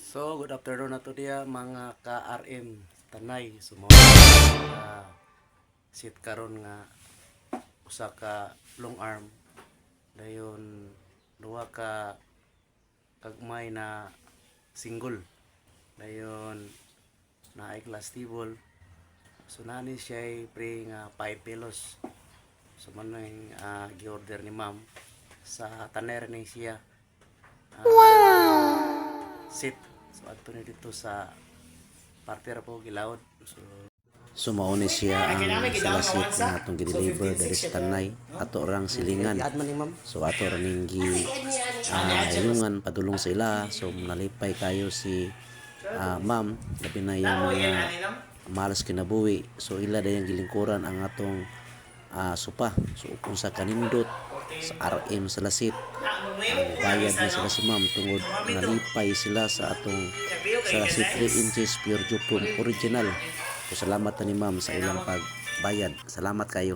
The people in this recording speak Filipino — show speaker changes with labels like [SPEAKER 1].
[SPEAKER 1] So, good afternoon na to dia mga ka-RM Tanay. Sumunod ka sit karon nga usa ka long arm. Dayon duha ka kagmay na single. Dayon naay class table. So nani siya pre nga 5 pelos. So man yung gi-order ni ma'am sa taner ni siya. Sit. So ato ni dito sa partner po gilawod. So mauni siya ang salasit na atong gi-deliver dari sa Tanay ato rang silingan. So ato ra ning ilungan padulong sa ila. So nalipay kayo si ma'am labi na yung mga malas kinabuhi. So ila dayang gilingkuran ang atong supa. So kung sa kanindot sa RM Salasit bayad na sila si ma'am tungod nalipay sila sa atong Salasit 3 inches pure Jupum original. So salamat na ni ma'am sa ilang pagbayad. Salamat kayo.